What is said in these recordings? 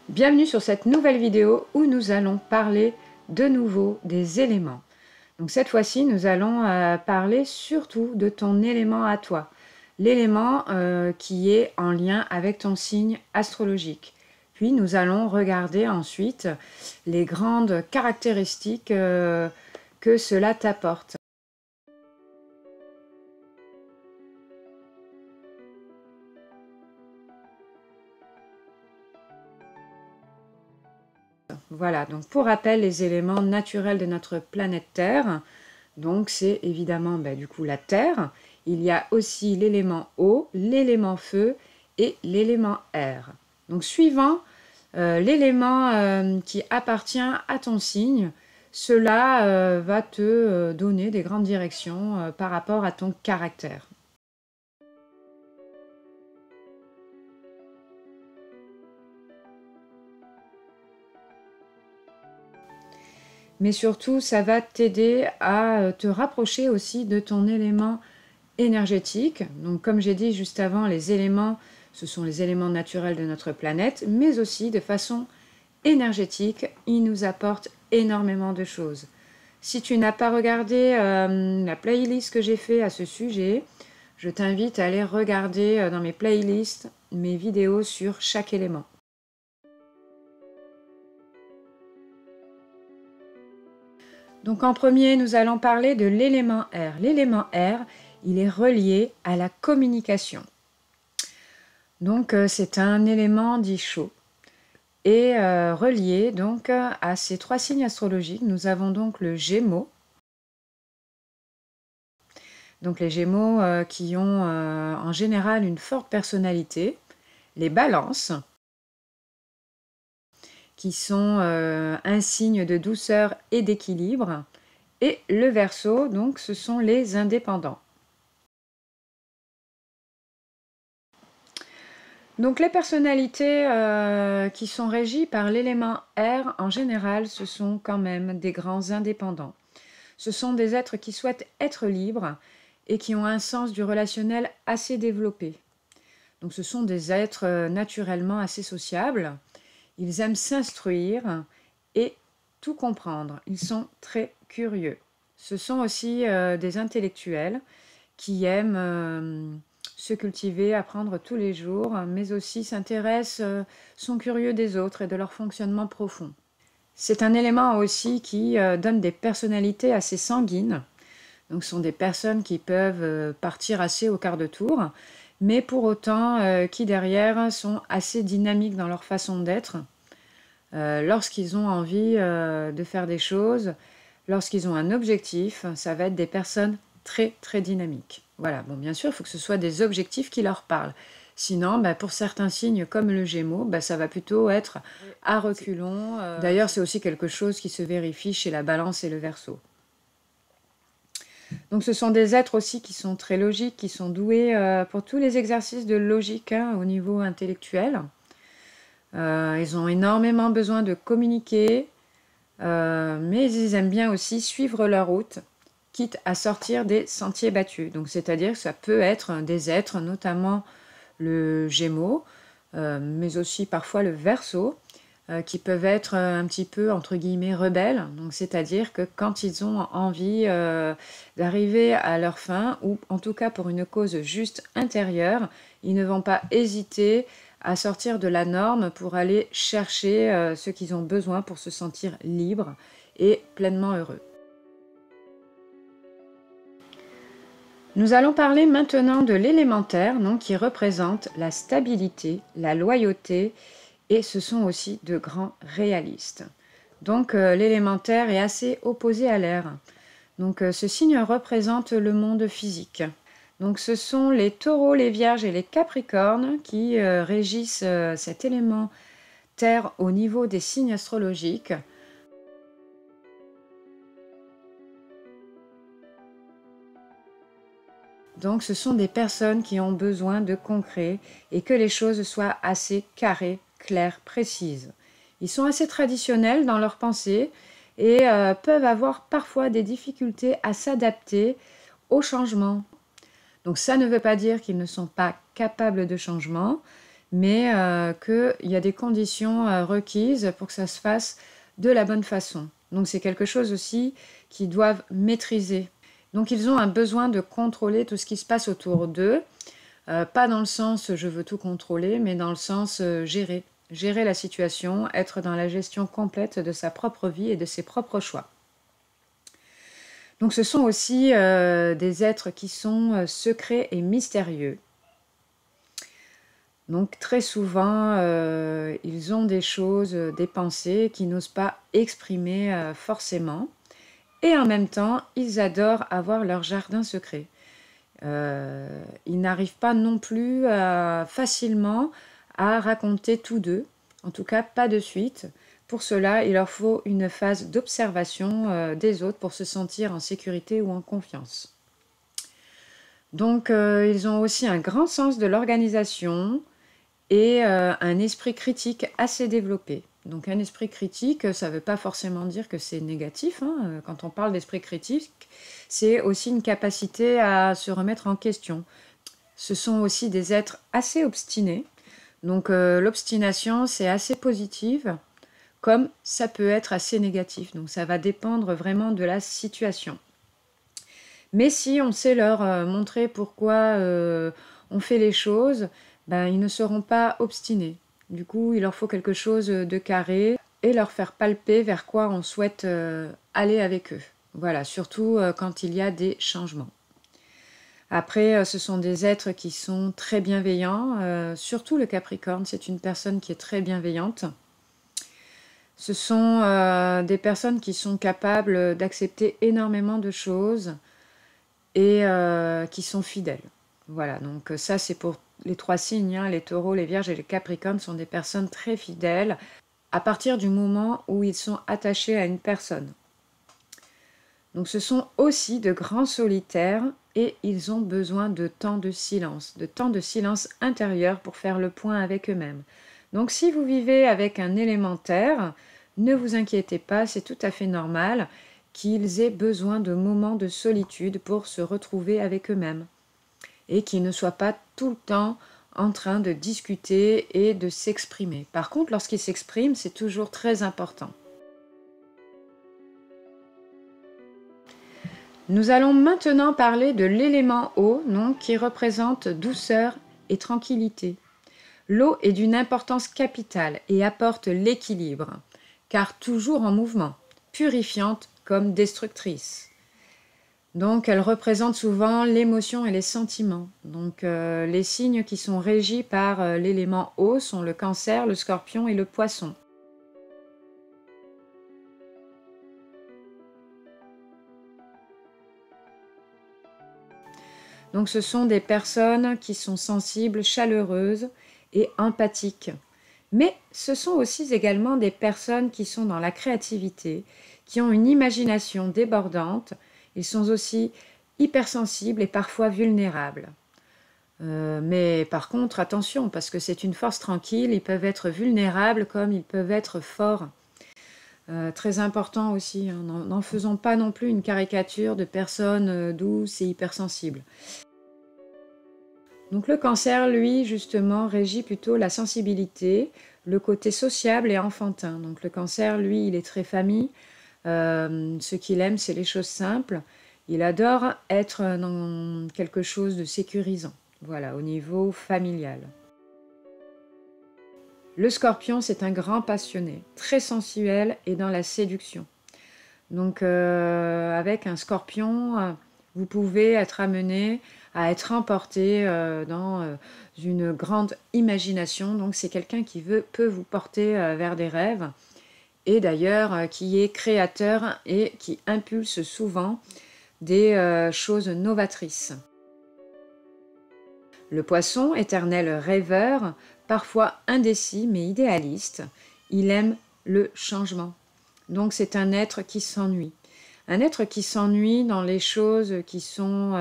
Bienvenue sur cette nouvelle vidéo où nous allons parler de nouveau des éléments. Donc cette fois-ci, nous allons parler surtout de ton élément à toi, l'élément qui est en lien avec ton signe astrologique. Puis nous allons regarder ensuite les grandes caractéristiques que cela t'apporte. Voilà, donc pour rappel, les éléments naturels de notre planète Terre, donc c'est évidemment du coup la Terre. Il y a aussi l'élément eau, l'élément feu et l'élément air. Donc suivant l'élément qui appartient à ton signe, cela va te donner des grandes directions par rapport à ton caractère. Mais surtout, ça va t'aider à te rapprocher aussi de ton élément énergétique. Donc comme j'ai dit juste avant, les éléments, ce sont les éléments naturels de notre planète, mais aussi de façon énergétique, ils nous apportent énormément de choses. Si tu n'as pas regardé la playlist que j'ai fait à ce sujet, je t'invite à aller regarder dans mes playlists mes vidéos sur chaque élément. Donc en premier, nous allons parler de l'élément air. L'élément air, il est relié à la communication. Donc c'est un élément dit chaud. Et relié donc à ces trois signes astrologiques, nous avons donc le Gémeaux. Donc les Gémeaux qui ont en général une forte personnalité. Les Balances, qui sont un signe de douceur et d'équilibre. Et le Verseau, donc ce sont les indépendants. Donc les personnalités qui sont régies par l'élément air, en général, ce sont quand même des grands indépendants. Ce sont des êtres qui souhaitent être libres et qui ont un sens du relationnel assez développé. Donc ce sont des êtres naturellement assez sociables. Ils aiment s'instruire et tout comprendre. Ils sont très curieux. Ce sont aussi des intellectuels qui aiment se cultiver, apprendre tous les jours, mais aussi s'intéressent, sont curieux des autres et de leur fonctionnement profond. C'est un élément aussi qui donne des personnalités assez sanguines. Donc ce sont des personnes qui peuvent partir assez au quart de tour, mais pour autant qui derrière sont assez dynamiques dans leur façon d'être. Lorsqu'ils ont envie de faire des choses, lorsqu'ils ont un objectif, ça va être des personnes très très dynamiques. Voilà, bon bien sûr, il faut que ce soit des objectifs qui leur parlent. Sinon, pour certains signes comme le Gémeaux, ça va plutôt être à reculons. D'ailleurs, c'est aussi quelque chose qui se vérifie chez la Balance et le Verseau. Donc ce sont des êtres aussi qui sont très logiques, qui sont doués pour tous les exercices de logique au niveau intellectuel. Ils ont énormément besoin de communiquer, mais ils aiment bien aussi suivre leur route, quitte à sortir des sentiers battus. Donc c'est-à-dire que ça peut être des êtres, notamment le Gémeaux, mais aussi parfois le Verseau, qui peuvent être un petit peu, entre guillemets, rebelles. Donc c'est-à-dire que quand ils ont envie d'arriver à leur fin, ou en tout cas pour une cause juste intérieure, ils ne vont pas hésiter à sortir de la norme pour aller chercher ce qu'ils ont besoin pour se sentir libres et pleinement heureux. Nous allons parler maintenant de l'élémentaire, qui représente la stabilité, la loyauté, et ce sont aussi de grands réalistes. Donc l'élémentaire est assez opposé à l'air. Donc ce signe représente le monde physique. Donc ce sont les taureaux, les vierges et les capricornes qui régissent cet élément terre au niveau des signes astrologiques. Donc ce sont des personnes qui ont besoin de concret et que les choses soient assez carrées, claires, précises. Ils sont assez traditionnels dans leurs pensées et peuvent avoir parfois des difficultés à s'adapter au changement. Donc ça ne veut pas dire qu'ils ne sont pas capables de changement, mais qu'il y a des conditions requises pour que ça se fasse de la bonne façon. Donc c'est quelque chose aussi qu'ils doivent maîtriser. Donc ils ont un besoin de contrôler tout ce qui se passe autour d'eux, pas dans le sens je veux tout contrôler, mais dans le sens gérer la situation, être dans la gestion complète de sa propre vie et de ses propres choix. Donc ce sont aussi des êtres qui sont secrets et mystérieux. Donc très souvent, ils ont des choses, des pensées qu'ils n'osent pas exprimer forcément. Et en même temps, ils adorent avoir leur jardin secret. Ils n'arrivent pas non plus facilement à raconter tous deux, en tout cas pas de suite. Pour cela, il leur faut une phase d'observation des autres pour se sentir en sécurité ou en confiance. Donc, ils ont aussi un grand sens de l'organisation et un esprit critique assez développé. Donc, un esprit critique, ça ne veut pas forcément dire que c'est négatif, hein. Quand on parle d'esprit critique, c'est aussi une capacité à se remettre en question. Ce sont aussi des êtres assez obstinés. Donc, l'obstination, c'est assez positive, comme ça peut être assez négatif. Donc ça va dépendre vraiment de la situation. Mais si on sait leur montrer pourquoi on fait les choses, ben, ils ne seront pas obstinés. Du coup, il leur faut quelque chose de carré et leur faire palper vers quoi on souhaite aller avec eux. Voilà, surtout quand il y a des changements. Après, ce sont des êtres qui sont très bienveillants, surtout le Capricorne, c'est une personne qui est très bienveillante. Ce sont des personnes qui sont capables d'accepter énormément de choses et qui sont fidèles. Voilà, donc ça c'est pour les 3 signes, hein, les taureaux, les vierges et les capricornes sont des personnes très fidèles à partir du moment où ils sont attachés à une personne. Donc ce sont aussi de grands solitaires et ils ont besoin de temps de silence intérieur pour faire le point avec eux-mêmes. Donc si vous vivez avec un élémentaire, ne vous inquiétez pas, c'est tout à fait normal qu'ils aient besoin de moments de solitude pour se retrouver avec eux-mêmes et qu'ils ne soient pas tout le temps en train de discuter et de s'exprimer. Par contre, lorsqu'ils s'expriment, c'est toujours très important. Nous allons maintenant parler de l'élément eau, donc, qui représente douceur et tranquillité. L'eau est d'une importance capitale et apporte l'équilibre, car toujours en mouvement, purifiante comme destructrice. Donc elle représente souvent l'émotion et les sentiments. Donc les signes qui sont régis par l'élément eau sont le Cancer, le Scorpion et le Poisson. Donc ce sont des personnes qui sont sensibles, chaleureuses et empathiques. Mais ce sont aussi également des personnes qui sont dans la créativité, qui ont une imagination débordante. Ils sont aussi hypersensibles et parfois vulnérables. Mais par contre, attention, parce que c'est une force tranquille, ils peuvent être vulnérables comme ils peuvent être forts. Très important aussi, hein, n'en faisons pas non plus une caricature de personnes douces et hypersensibles. Donc le Cancer, lui, justement, régit plutôt la sensibilité, le côté sociable et enfantin. Donc le Cancer, lui, il est très famille. Ce qu'il aime, c'est les choses simples. Il adore être dans quelque chose de sécurisant, voilà, au niveau familial. Le Scorpion, c'est un grand passionné, très sensuel et dans la séduction. Donc avec un Scorpion, vous pouvez être amené à être emporté dans une grande imagination. Donc c'est quelqu'un qui peut vous porter vers des rêves et d'ailleurs qui est créateur et qui impulse souvent des choses novatrices. Le Poisson, éternel rêveur, parfois indécis mais idéaliste, il aime le changement. Donc c'est un être qui s'ennuie. Un être qui s'ennuie dans les choses qui sont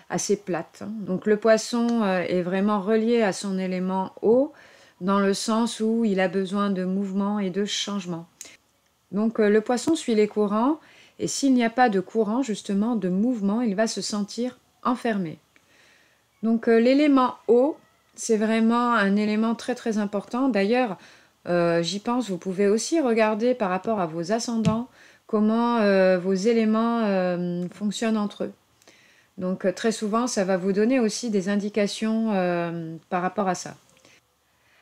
assez plates. Donc le Poisson est vraiment relié à son élément eau, dans le sens où il a besoin de mouvement et de changement. Donc le Poisson suit les courants, et s'il n'y a pas de courant, justement, de mouvement, il va se sentir enfermé. Donc l'élément eau C'est vraiment un élément très très important. D'ailleurs, j'y pense, vous pouvez aussi regarder par rapport à vos ascendants comment vos éléments fonctionnent entre eux. Donc très souvent, ça va vous donner aussi des indications par rapport à ça.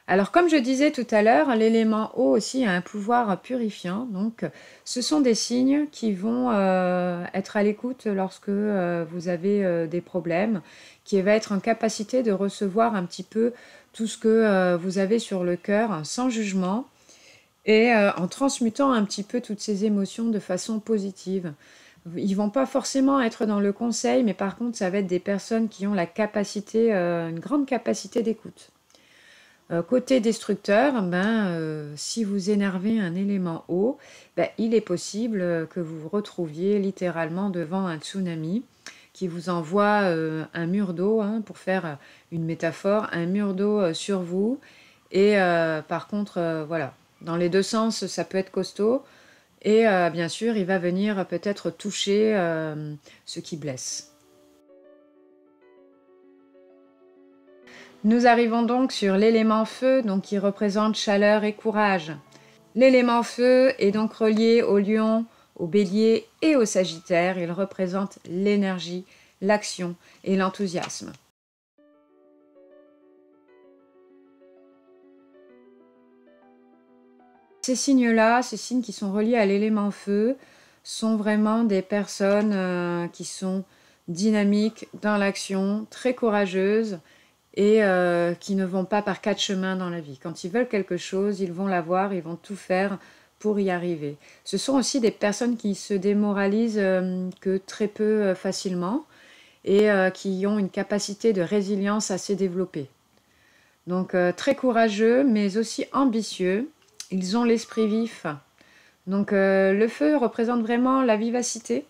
Alors comme je disais tout à l'heure, l'élément eau aussi a un pouvoir purifiant. Donc ce sont des signes qui vont être à l'écoute lorsque vous avez des problèmes, qui va être en capacité de recevoir un petit peu tout ce que vous avez sur le cœur sans jugement et en transmutant un petit peu toutes ces émotions de façon positive. Ils vont pas forcément être dans le conseil, mais par contre, ça va être des personnes qui ont la capacité, une grande capacité d'écoute. Côté destructeur, si vous énervez un élément eau, il est possible que vous vous retrouviez littéralement devant un tsunami qui vous envoie un mur d'eau, hein, pour faire une métaphore, un mur d'eau sur vous. Et par contre, voilà, dans les deux sens, ça peut être costaud. Et bien sûr, il va venir peut-être toucher ce qui blesse. Nous arrivons donc sur l'élément feu, donc qui représente chaleur et courage. L'élément feu est donc relié au lion, au bélier et au sagittaire. Il représente l'énergie, l'action et l'enthousiasme. Ces signes-là, ces signes qui sont reliés à l'élément feu, sont vraiment des personnes qui sont dynamiques dans l'action, très courageuses, et qui ne vont pas par quatre chemins dans la vie. Quand ils veulent quelque chose, ils vont l'avoir, ils vont tout faire pour y arriver. Ce sont aussi des personnes qui se démoralisent que très peu facilement et qui ont une capacité de résilience assez développée. Donc très courageux, mais aussi ambitieux. Ils ont l'esprit vif. Donc le feu représente vraiment la vivacité.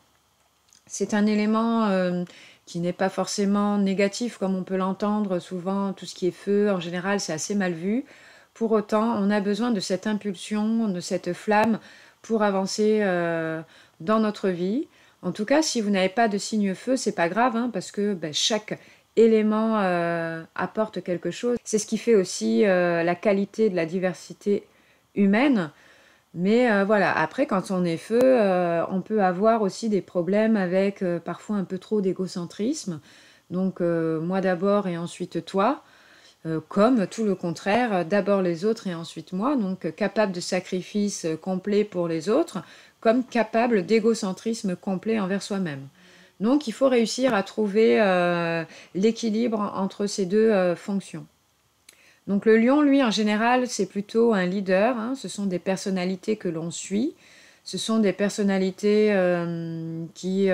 C'est un élément qui n'est pas forcément négatif comme on peut l'entendre. Souvent, tout ce qui est feu, en général, c'est assez mal vu. Pour autant, on a besoin de cette impulsion, de cette flamme pour avancer dans notre vie. En tout cas, si vous n'avez pas de signe feu, c'est pas grave, hein, parce que chaque élément apporte quelque chose. C'est ce qui fait aussi la qualité de la diversité humaine. Mais voilà, après, quand on est feu, on peut avoir aussi des problèmes avec parfois un peu trop d'égocentrisme. Donc, moi d'abord et ensuite toi, comme tout le contraire, d'abord les autres et ensuite moi. Donc, capable de sacrifice complet pour les autres, comme capable d'égocentrisme complet envers soi-même. Donc, il faut réussir à trouver l'équilibre entre ces deux fonctions. Donc le lion, lui, en général, c'est plutôt un leader, hein. Ce sont des personnalités que l'on suit. Ce sont des personnalités qui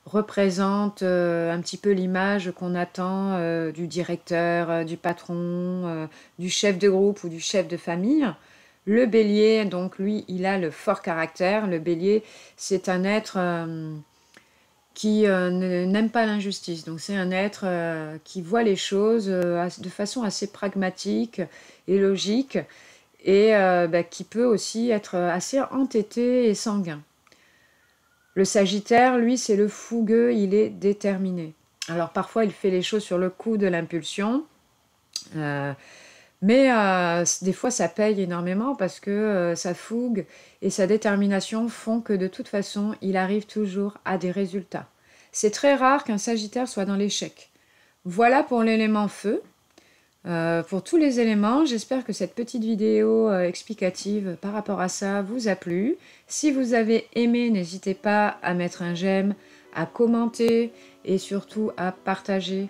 représentent un petit peu l'image qu'on attend du directeur, du patron, du chef de groupe ou du chef de famille. Le bélier, donc lui, il a le fort caractère. Le bélier, c'est un être qui n'aime pas l'injustice. Donc c'est un être qui voit les choses de façon assez pragmatique et logique et qui peut aussi être assez entêté et sanguin. Le Sagittaire, lui, c'est le fougueux, il est déterminé. Alors parfois, il fait les choses sur le coup de l'impulsion, mais des fois, ça paye énormément parce que sa fougue et sa détermination font que de toute façon, il arrive toujours à des résultats. C'est très rare qu'un Sagittaire soit dans l'échec. Voilà pour l'élément feu. Pour tous les éléments, j'espère que cette petite vidéo explicative par rapport à ça vous a plu. Si vous avez aimé, n'hésitez pas à mettre un j'aime, à commenter et surtout à partager.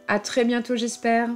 À très bientôt, j'espère.